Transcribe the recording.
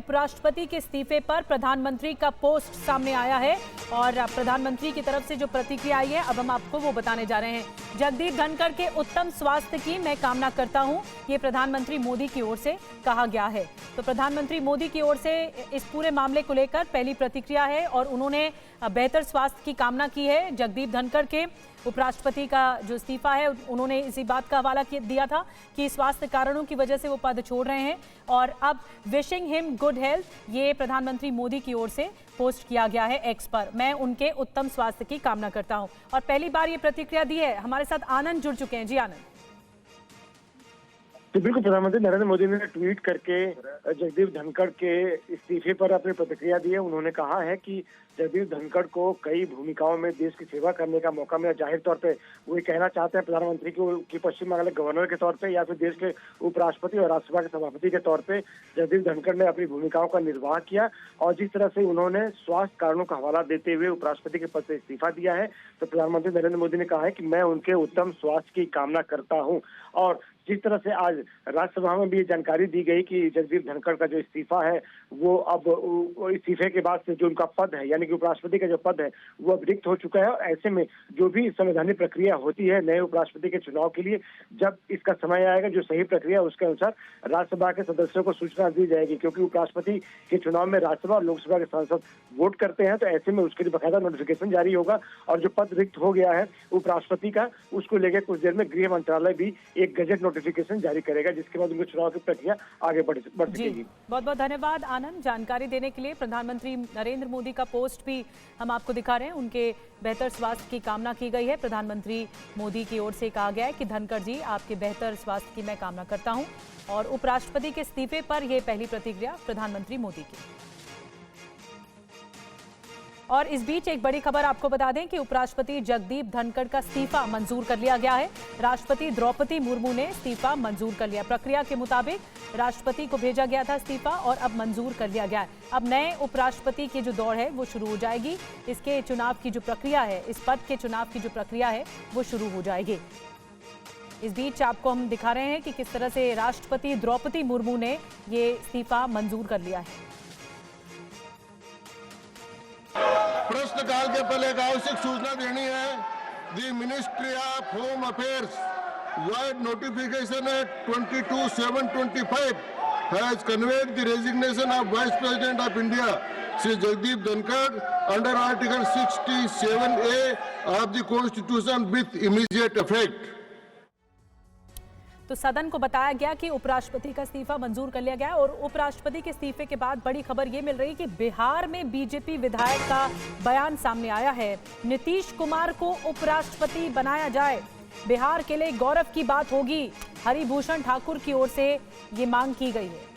उपराष्ट्रपति के इस्तीफे पर प्रधानमंत्री का पोस्ट सामने आया है और प्रधानमंत्री की तरफ से जो प्रतिक्रिया आई है अब हम आपको वो बताने जा रहे हैं। जगदीप धनखड़ के उत्तम स्वास्थ्य की मैं कामना करता हूं, ये प्रधानमंत्री मोदी की ओर से कहा गया है। तो प्रधानमंत्री मोदी की ओर से इस पूरे मामले को लेकर पहली प्रतिक्रिया है और उन्होंने बेहतर स्वास्थ्य की कामना की है। जगदीप धनखड़ के उपराष्ट्रपति का जो इस्तीफा है उन्होंने इसी बात का हवाला दिया था कि स्वास्थ्य कारणों की वजह से वो पद छोड़ रहे हैं और अब विशिंग हिम गुड हेल्थ, ये प्रधानमंत्री मोदी की ओर से पोस्ट किया गया है एक्स पर। मैं उनके उत्तम स्वास्थ्य की कामना करता हूं। और पहली बार ये प्रतिक्रिया दी है। हमारे साथ आनंद जुड़ चुके हैं। जी आनंद। तो बिल्कुल, प्रधानमंत्री नरेंद्र मोदी ने ट्वीट करके जगदीप धनखड़ के इस्तीफे पर अपनी प्रतिक्रिया दी है। उन्होंने कहा है कि जगदीप धनखड़ को कई भूमिकाओं में देश की सेवा करने का मौका मिला। जाहिर तौर पे वो ये कहना चाहते हैं प्रधानमंत्री को कि पश्चिम बंगाल के गवर्नर के तौर पे या फिर देश के उपराष्ट्रपति और राज्यसभा के सभापति के तौर पे जगदीप धनखड़ ने अपनी भूमिकाओं का निर्वाह किया और जिस तरह से उन्होंने स्वास्थ्य कारणों का हवाला देते हुए उपराष्ट्रपति के पद से इस्तीफा दिया है, तो प्रधानमंत्री नरेंद्र मोदी ने कहा है कि मैं उनके उत्तम स्वास्थ्य की कामना करता हूँ। और जिस तरह से आज राज्यसभा में भी ये जानकारी दी गई कि जगदीप धनखड़ का जो इस्तीफा है वो अब इस्तीफे के बाद से जो उनका पद है यानी कि उपराष्ट्रपति का जो पद है वो अब रिक्त हो चुका है। और ऐसे में जो भी संवैधानिक प्रक्रिया होती है नए उपराष्ट्रपति के चुनाव के लिए, जब इसका समय आएगा जो सही प्रक्रिया उसके अनुसार राज्यसभा के सदस्यों को सूचना दी जाएगी, क्योंकि उपराष्ट्रपति के चुनाव में राज्यसभा और लोकसभा के सांसद वोट करते हैं। तो ऐसे में उसके लिए बाकायदा नोटिफिकेशन जारी होगा और जो पद रिक्त हो गया है उपराष्ट्रपति का उसको लेकर कुछ देर में गृह मंत्रालय भी एक गजट नोटिफिकेशन जारी करेगा, जिसके बाद उनके चुनाव की प्रक्रिया आगे बढ़ सकेगी। बहुत बहुत धन्यवाद आनंद जानकारी देने के लिए। प्रधानमंत्री नरेंद्र मोदी का पोस्ट भी हम आपको दिखा रहे हैं, उनके बेहतर स्वास्थ्य की कामना की गई है। प्रधानमंत्री मोदी की ओर से कहा गया है कि धनखड़ जी आपके बेहतर स्वास्थ्य की मैं कामना करता हूं। और उपराष्ट्रपति के इस्तीफे पर यह पहली प्रतिक्रिया प्रधानमंत्री मोदी की। और इस बीच एक बड़ी खबर आपको बता दें कि उपराष्ट्रपति जगदीप धनखड़ का इस्तीफा मंजूर कर लिया गया है। राष्ट्रपति द्रौपदी मुर्मू ने इस्तीफा मंजूर कर लिया। प्रक्रिया के मुताबिक राष्ट्रपति को भेजा गया था इस्तीफा और अब मंजूर कर लिया गया है। अब नए उपराष्ट्रपति की जो दौड़ है वो शुरू हो जाएगी। इसके चुनाव की जो प्रक्रिया है, इस पद के चुनाव की जो प्रक्रिया है वो शुरू हो जाएगी। इस बीच आपको हम दिखा रहे हैं कि किस तरह से राष्ट्रपति द्रौपदी मुर्मू ने ये इस्तीफा मंजूर कर लिया है। प्रश्नकाल के पहले एक आवश्यक सूचना देनी है। The ministry of home affairs wide notification eight 22/7/25 has conveyed the resignation of Vice President of India, Sri Jagdeep Dhanakhar, under Article 67A of the Constitution with immediate effect. तो सदन को बताया गया कि उपराष्ट्रपति का इस्तीफा मंजूर कर लिया गया और उपराष्ट्रपति के इस्तीफे के बाद बड़ी खबर ये मिल रही कि बिहार में बीजेपी विधायक का बयान सामने आया है। नीतीश कुमार को उपराष्ट्रपति बनाया जाए, बिहार के लिए गौरव की बात होगी। हरिभूषण ठाकुर की ओर से ये मांग की गई है।